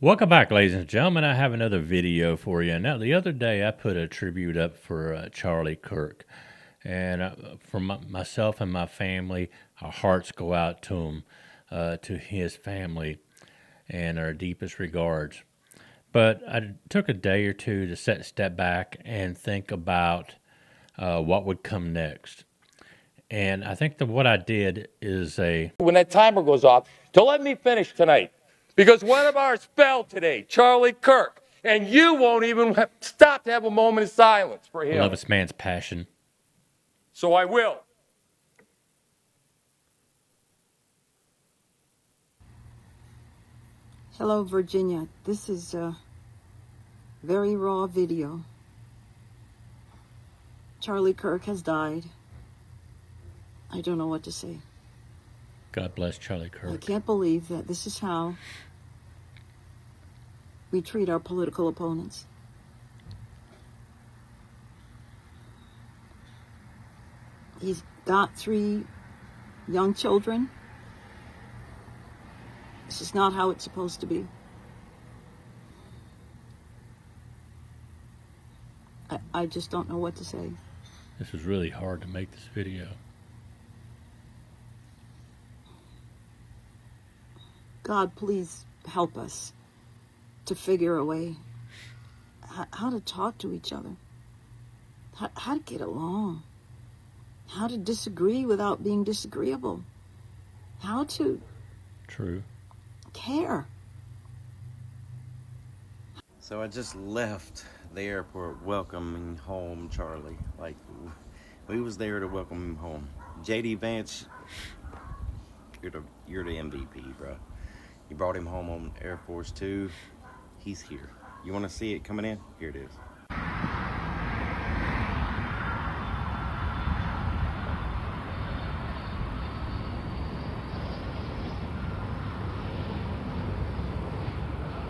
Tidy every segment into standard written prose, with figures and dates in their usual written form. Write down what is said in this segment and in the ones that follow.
Welcome back, ladies and gentlemen. I have another video for you. Now, the other day I put a tribute up for Charlie Kirk. And myself and my family, our hearts go out to him, to his family, and our deepest regards. But I took a day or two to step back and think about what would come next. And I think that what I did is when that timer goes off, to let me finish tonight. Because one of ours fell today, Charlie Kirk, and you won't even stop to have a moment of silence for him. love this man's passion. So I will. Hello, Virginia. This is a very raw video. Charlie Kirk has died. I don't know what to say. God bless Charlie Kirk. I can't believe that this is how we treat our political opponents. He's got 3 young children. This is not how it's supposed to be. I just don't know what to say. This was really hard to make this video. God, please help us to figure a way how to talk to each other, how to get along, how to disagree without being disagreeable, how to care. So I just left the airport welcoming home Charlie. Like, we was there to welcome him home. JD Vance, you're the MVP, bro. You brought him home on Air Force 2. He's here. You want to see it coming in? Here it is.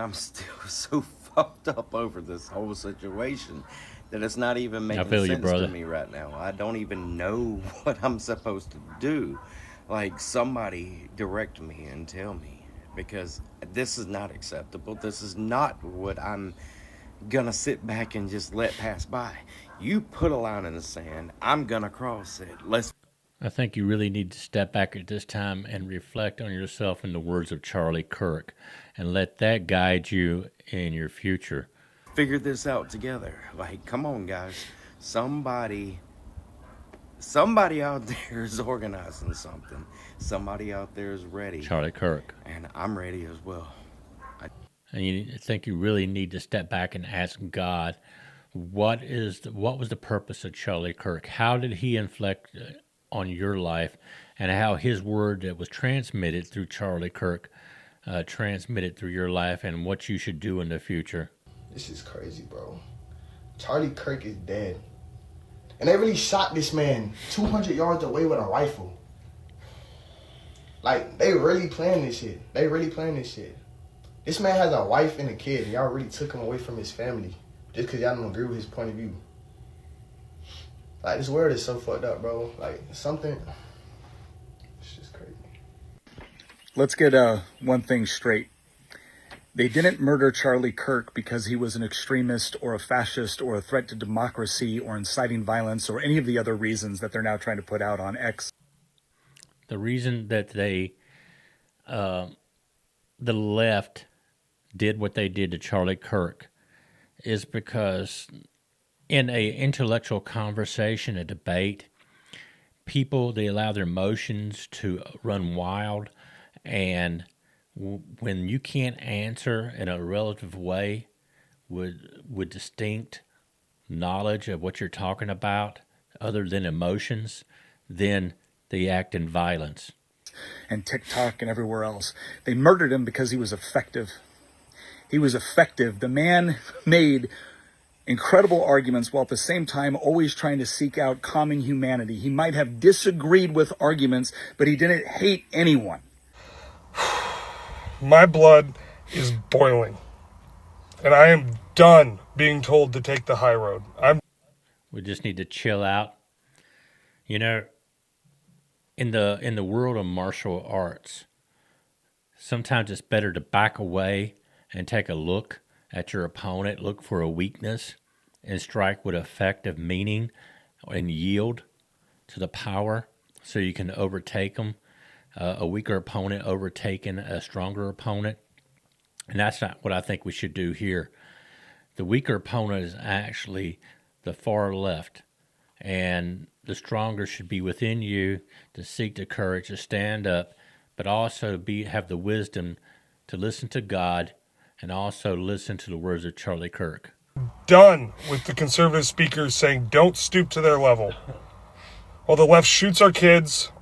I'm still so fucked up over this whole situation that it's not even making sense to me right now. I don't even know what I'm supposed to do. Like, somebody direct me and tell me, because this is not acceptable. This is not what I'm gonna sit back and just let pass by. You put a line in the sand, I'm gonna cross it. I think you really need to step back at this time and reflect on yourself in the words of Charlie Kirk and let that guide you in your future. Figure this out together. Like, come on, guys. Somebody out there is organizing something. Somebody out there is ready. Charlie Kirk. And I'm ready as well. And you think you really need to step back and ask God, what was the purpose of Charlie Kirk? How did he inflect on your life, and how his word that was transmitted through Charlie Kirk transmitted through your life, and what you should do in the future? This is crazy, bro. Charlie Kirk is dead. And they really shot this man 200 yards away with a rifle. Like, they really playing this shit. This man has a wife and a kid, and y'all really took him away from his family just because y'all don't agree with his point of view. Like, this world is so fucked up, bro. Like, it's just crazy. Let's get one thing straight. They didn't murder Charlie Kirk because he was an extremist or a fascist or a threat to democracy or inciting violence or any of the other reasons that they're now trying to put out on X. The reason that the left did what they did to Charlie Kirk is because in a intellectual conversation, a debate, they allow their emotions to run wild, and when you can't answer in a relative way with distinct knowledge of what you're talking about other than emotions, then they act in violence. And TikTok and everywhere else. They murdered him because he was effective. The man made incredible arguments while at the same time always trying to seek out common humanity. He might have disagreed with arguments, but he didn't hate anyone. My blood is boiling, and I am done being told to take the high road. We just need to chill out. You know, in the world of martial arts, sometimes it's better to back away and take a look at your opponent, look for a weakness, and strike with effective meaning and yield to the power so you can overtake them, a weaker opponent overtaking a stronger opponent. And that's not what I think we should do here. The weaker opponent is actually the far left, and the stronger should be within you to seek the courage to stand up, but also have the wisdom to listen to God and also listen to the words of CharlieKirk. Done with the conservative speakers saying don't stoop to their level. While the left shoots our kids,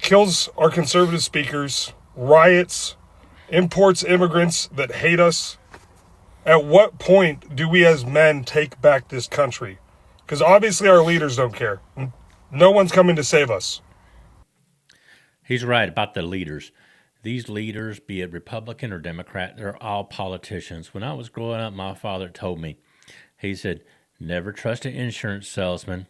kills our conservative speakers, riots, imports immigrants that hate us. At what point do we as men take back this country? Because obviously our leaders don't care. No one's coming to save us. He's right about the leaders. These leaders, be it Republican or Democrat, they're all politicians. When I was growing up, my father told me, he said, never trust an insurance salesman,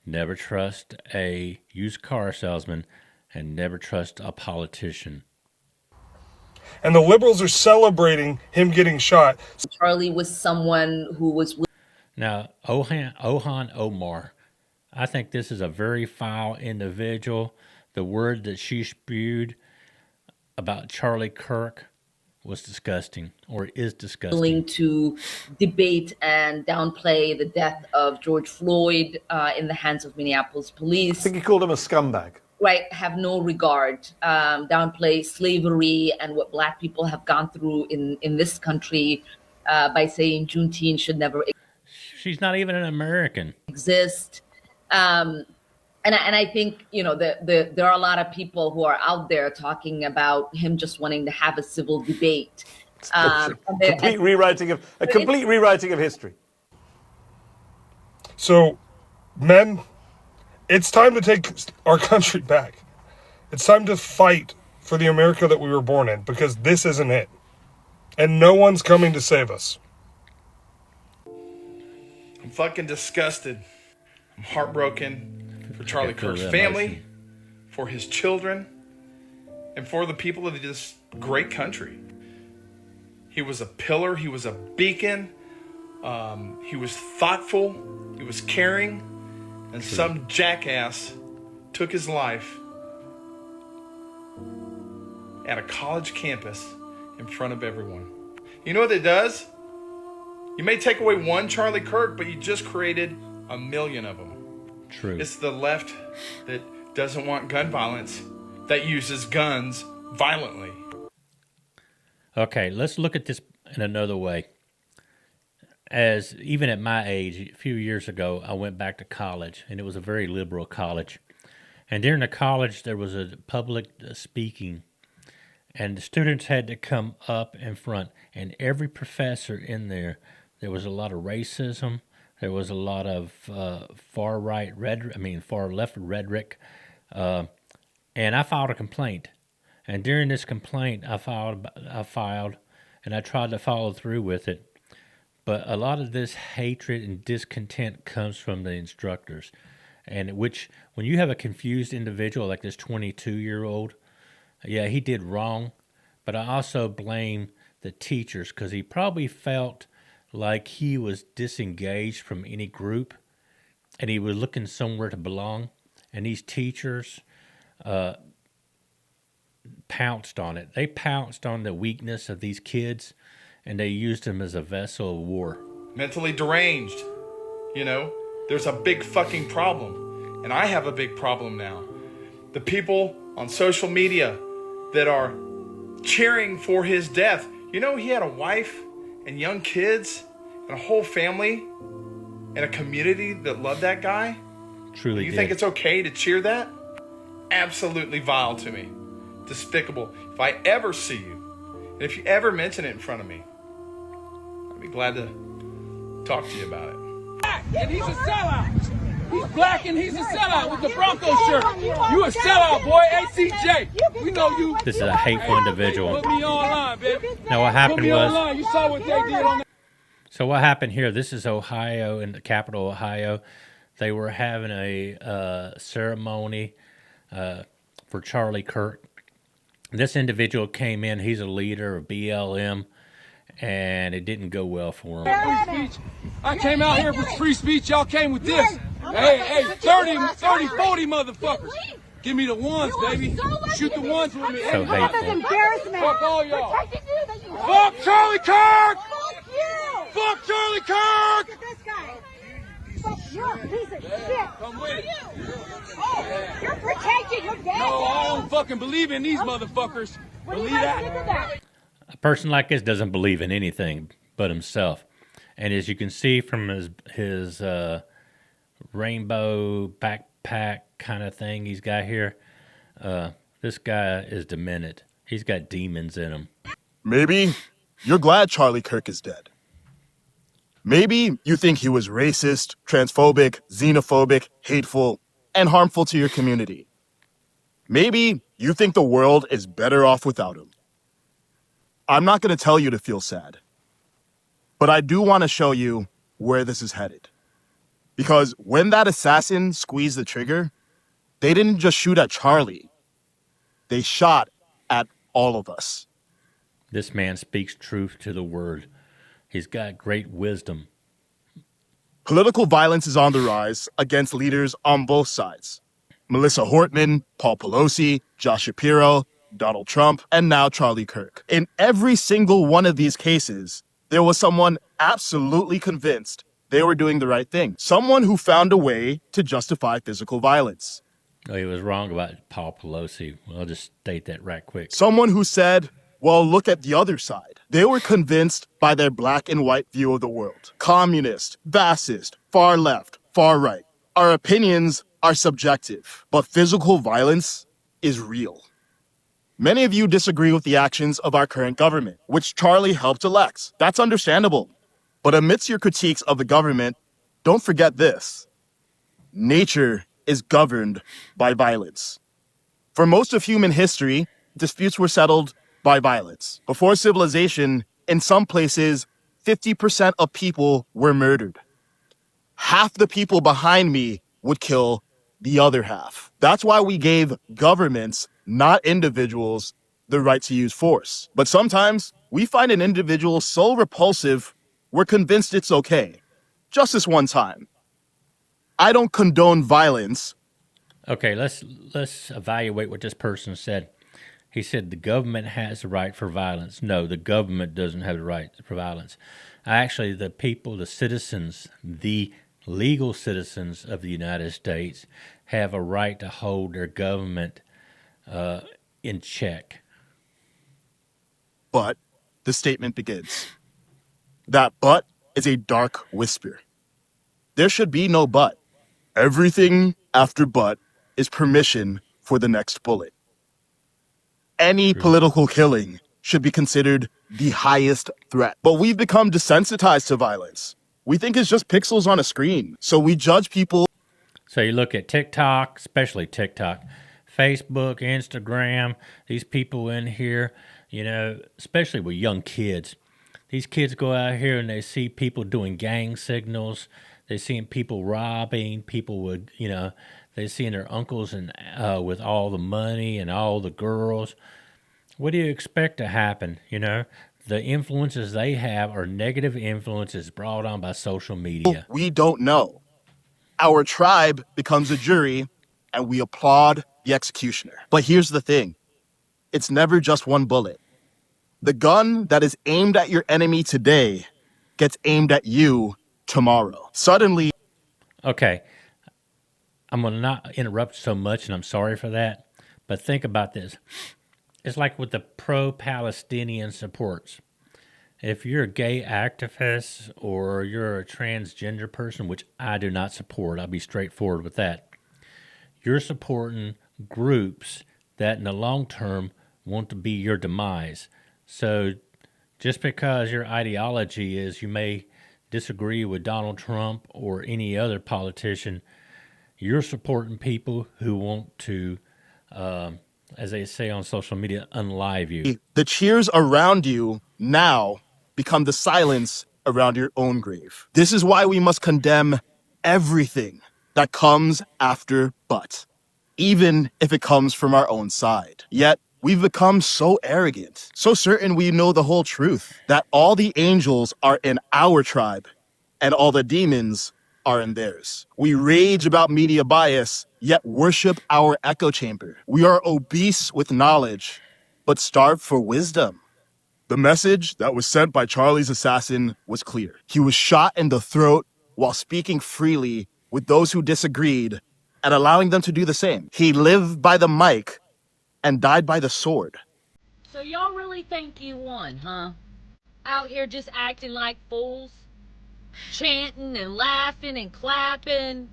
never trust a used car salesman, and never trust a politician. And the liberals are celebrating him getting shot. Charlie was someone who was... Now, Ilhan Omar, I think this is a very foul individual. The word that she spewed about CharlieKirk was disgusting, or is disgusting. Willing to debate and downplay the death of George Floyd in the hands of Minneapolis police. I think he called him a scumbag. Right, have no regard, downplay slavery and what Black people have gone through in this country by saying Juneteenth should never She's not even an American. Exist. And I think, you know, there are a lot of people who are out there talking about him just wanting to have a civil debate. Complete rewriting of history. So, men, it's time to take our country back. It's time to fight for the America that we were born in, because this isn't it. And no one's coming to save us. I'm fucking disgusted. I'm heartbroken for CharlieKirk's family, for his children, and for the people of this great country. He was a pillar. He was a beacon. He was thoughtful. He was caring. And some jackass took his life at a college campus in front of everyone. You know what it does? You may take away one CharlieKirk, but you just created a million of them. True. It's the left that doesn't want gun violence, that uses guns violently. Okay, let's look at this in another way. As even at my age, a few years ago, I went back to college, and it was a very liberal college. And during the college, there was a public speaking, and the students had to come up in front. And every professor in there was a lot of racism. There was a lot of far left rhetoric, and I filed a complaint. And during this complaint, I filed, and I tried to follow through with it. But a lot of this hatred and discontent comes from the instructors, and which when you have a confused individual like this 22-year-old, yeah, he did wrong. But I also blame the teachers because he probably felt like he was disengaged from any group and he was looking somewhere to belong. And these teachers pounced on it. They pounced on the weakness of these kids and they used them as a vessel of war. Mentally deranged. You know, there's a big fucking problem. And I have a big problem now. The people on social media that are cheering for his death. You know, he had a wife and young kids and a whole family and a community that loved that guy. Truly You think it's okay to cheer that? Absolutely vile to me. Despicable. If I ever see you, and if you ever mention it in front of me, I'd be glad to talk to you about it. And he's a sellout. He's black and he's a sellout with the Broncos shirt. You a sellout, boy. ACJ. We know you. This is a hateful individual. Put me online, baby. Now what happened Put me was... online. You saw what they did on that. So what happened here, this is Ohio, in the capital Ohio. They were having a ceremony for CharlieKirk. This individual came in, he's a leader of BLM, and it didn't go well for him. Free speech. I came out here for free speech. Y'all came with this. Hey, 30, 40 motherfuckers. Give me the ones, baby. Shoot the ones with me. So hateful. Embarrassment. Fuck all y'all. Fuck CharlieKirk! Fuck you! Fuck CharlieKirk! Look at this guy. Fuck you, piece of shit. Come with it. Oh, you're protected. You're dead. No, I don't fucking believe in these motherfuckers. What do you Believe guys think of that? that? A person like this doesn't believe in anything but himself. And as you can see from his rainbow backpack kind of thing he's got here, this guy is demented. He's got demons in him. Maybe you're glad CharlieKirk is dead. Maybe you think he was racist, transphobic, xenophobic, hateful, and harmful to your community. Maybe you think the world is better off without him. I'm not going to tell you to feel sad, but I do want to show you where this is headed. Because when that assassin squeezed the trigger, they didn't just shoot at Charlie. They shot at all of us. This man speaks truth to the world. He's got great wisdom. Political violence is on the rise against leaders on both sides. Melissa Hortman, Paul Pelosi, Josh Shapiro, Donald Trump, and now CharlieKirk. In every single one of these cases, there was someone absolutely convinced they were doing the right thing. Someone who found a way to justify physical violence. Oh, he was wrong about Paul Pelosi. I'll just state that right quick. Someone who said, well, look at the other side. They were convinced by their black and white view of the world. Communist, fascist, far left, far right. Our opinions are subjective, but physical violence is real. Many of you disagree with the actions of our current government, which Charlie helped elect. That's understandable. But amidst your critiques of the government, don't forget this. Nature is governed by violence. For most of human history, disputes were settled by violence. Before civilization, in some places, 50% of people were murdered. Half the people behind me would kill the other half. That's why we gave governments, not individuals, the right to use force. But sometimes we find an individual so repulsive, we're convinced it's okay. Just this one time. I don't condone violence. Okay, let's evaluate what this person said. He said the government has the right for violence. No, the government doesn't have the right for violence. Actually, the people, the citizens, the legal citizens of the United States have a right to hold their government in check. But the statement begins. That but is a dark whisper. There should be no but. Everything after but is permission for the next bullet. Any political killing should be considered the highest threat. But we've become desensitized to violence. We think it's just pixels on a screen. So we judge people. So you look at TikTok, especially TikTok, Facebook, Instagram, these people in here, you know, especially with young kids. These kids go out here and they see people doing gang signals. They see people robbing, people with, you know, they seeing their uncles and with all the money and all the girls. What do you expect to happen? You know, the influences they have are negative influences brought on by social media. We don't know. Our tribe becomes a jury and we applaud the executioner. But here's the thing. It's never just one bullet. The gun that is aimed at your enemy today gets aimed at you tomorrow. Suddenly. Okay. I'm going to not interrupt so much, and I'm sorry for that. But think about this. It's like with the pro-Palestinian supports. If you're a gay activist or you're a transgender person, which I do not support, I'll be straightforward with that. You're supporting groups that in the long term want to be your demise. So just because your ideology is you may disagree with Donald Trump or any other politician, you're supporting people who want to, as they say on social media, unlive you. The cheers around you now become the silence around your own grave. This is why we must condemn everything that comes after but, even if it comes from our own side. Yet, We've become so arrogant, so certain we know the whole truth, that all the angels are in our tribe and all the demons are in theirs. We rage about media bias, yet worship our echo chamber. We are obese with knowledge, but starved for wisdom. The message that was sent by Charlie's assassin was clear. He was shot in the throat while speaking freely with those who disagreed and allowing them to do the same. He lived by the mic and died by the sword. So y'all really think you won, huh? Out here just acting like fools? Chanting and laughing and clapping,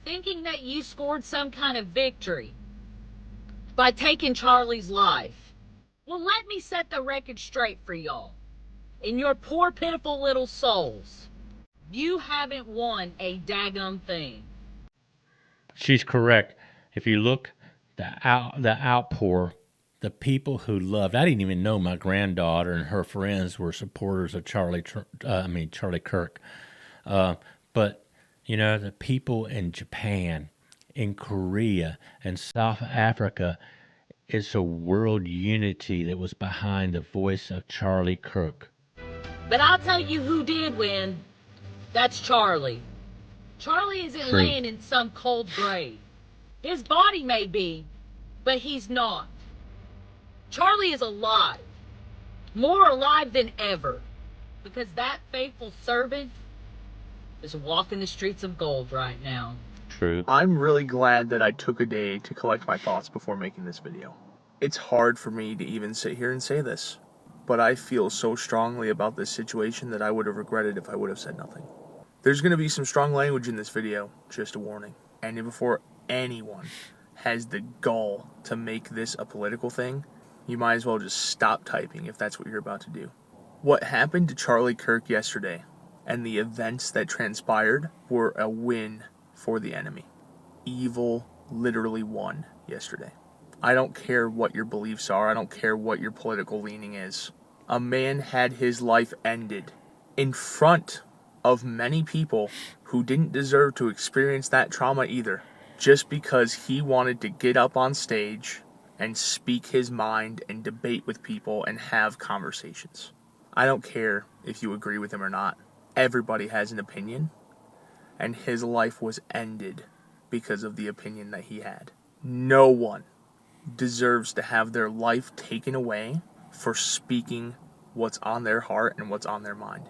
thinking that you scored some kind of victory by taking Charlie's life. Well, let me set the record straight for y'all. In your poor, pitiful little souls, you haven't won a daggum thing. She's correct. If you look, the outpour, the people who loved. I didn't even know my granddaughter and her friends were supporters of Charlie Kirk. But you know, the people in Japan, in Korea, and South Africa, it's a world unity that was behind the voice of Charlie Kirk. But I'll tell you who did win. That's Charlie. Charlie isn't laying in some cold grave. His body may be, but he's not. Charlie is alive. More alive than ever. Because that faithful servant is walking the streets of gold right now. True. I'm really glad that I took a day to collect my thoughts before making this video. It's hard for me to even sit here and say this, but I feel so strongly about this situation that I would have regretted if I would have said nothing. There's going to be some strong language in this video, just a warning. And before anyone has the gall to make this a political thing, you might as well just stop typing if that's what you're about to do. What happened to Charlie Kirk yesterday and the events that transpired were a win for the enemy. Evil literally won yesterday. I don't care what your beliefs are. I don't care what your political leaning is. A man had his life ended in front of many people who didn't deserve to experience that trauma either, just because he wanted to get up on stage and speak his mind and debate with people and have conversations. I don't care if you agree with him or not. Everybody has an opinion, and his life was ended because of the opinion that he had. No one deserves to have their life taken away for speaking what's on their heart and what's on their mind.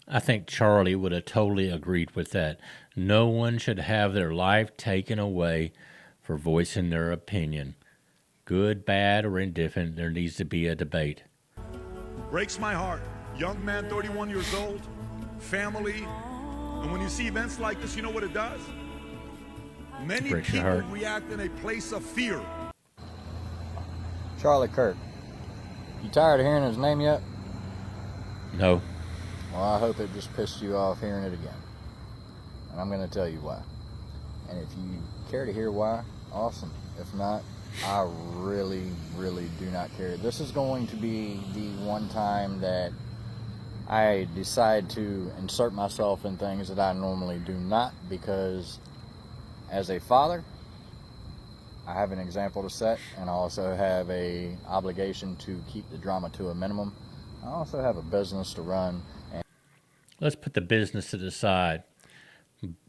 I think Charlie would have totally agreed with that. No one should have their life taken away for voicing their opinion. Good, bad, or indifferent, there needs to be a debate. Breaks my heart. Young man, 31 years old, family, and when you see events like this, you know what it does? Many people react in a place of fear. Charlie Kirk. You tired of hearing his name yet? No. Well, I hope it just pissed you off hearing it again. And I'm going to tell you why. And if you care to hear why, awesome. If not, I really, really do not care. This is going to be the one time that I decide to insert myself in things that I normally do not, because as a father, I have an example to set, and I also have an obligation to keep the drama to a minimum. I also have a business to run. Let's put the business to the side.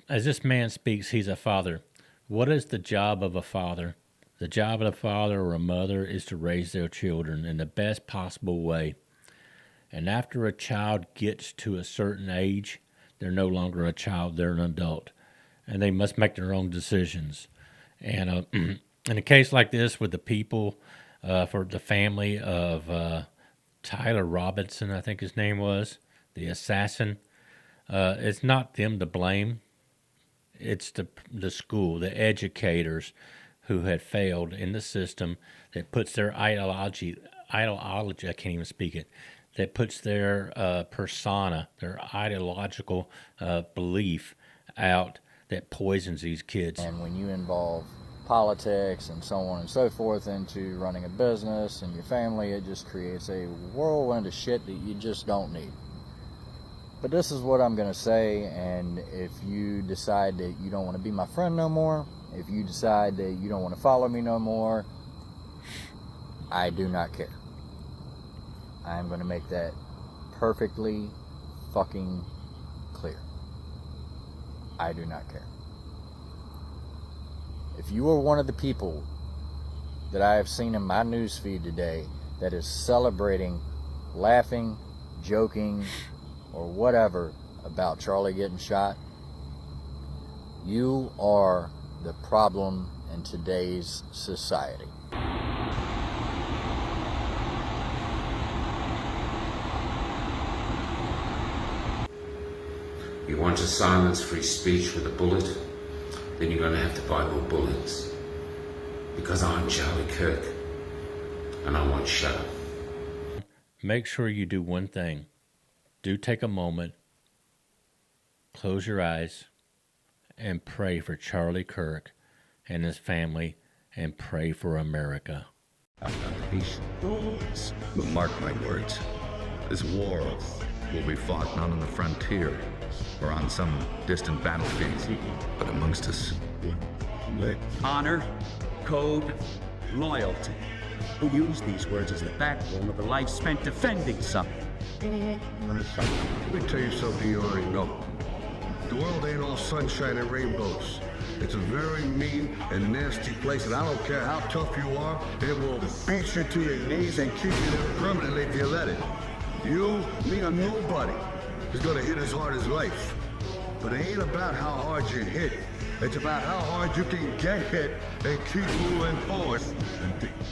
As this man speaks, he's a father. What is the job of a father? The job of a father or a mother is to raise their children in the best possible way. And after a child gets to a certain age, they're no longer a child, they're an adult. And they must make their own decisions. And in a case like this with the people, for the family of Tyler Robinson, I think his name was, the assassin, it's not them to blame. It's the school, the educators who had failed in the system that puts their ideology, I can't even speak it, that puts their persona, their ideological belief out that poisons these kids. And when you involve politics and so on and so forth into running a business and your family, it just creates a whirlwind of shit that you just don't need. But this is what I'm going to say, and if you decide that you don't want to be my friend no more, if you decide that you don't want to follow me no more, I do not care. I am going to make that perfectly fucking clear. I do not care. If you are one of the people that I have seen in my newsfeed today that is celebrating, laughing, joking, or whatever about Charlie getting shot, you are the problem in today's society. You want to silence free speech with a bullet? Then you're going to have to buy more bullets. Because I'm CharlieKirk, and I won't shut up. Make sure you do one thing. Do take a moment, close your eyes, and pray for CharlieKirk and his family, and pray for America. Peace. But mark my words, this war will be fought not on the frontier or on some distant battlefield, but amongst us. Honor, code, loyalty. We use these words as the backbone of a life spent defending something. Let me tell you something you already know. The world ain't all sunshine and rainbows. It's a very mean and nasty place, and I don't care how tough you are, it will beat you to your knees and keep you there permanently if you let it. You, me, or nobody is gonna hit as hard as life. But it ain't about how hard you hit. It's about how hard you can get hit and keep moving forward.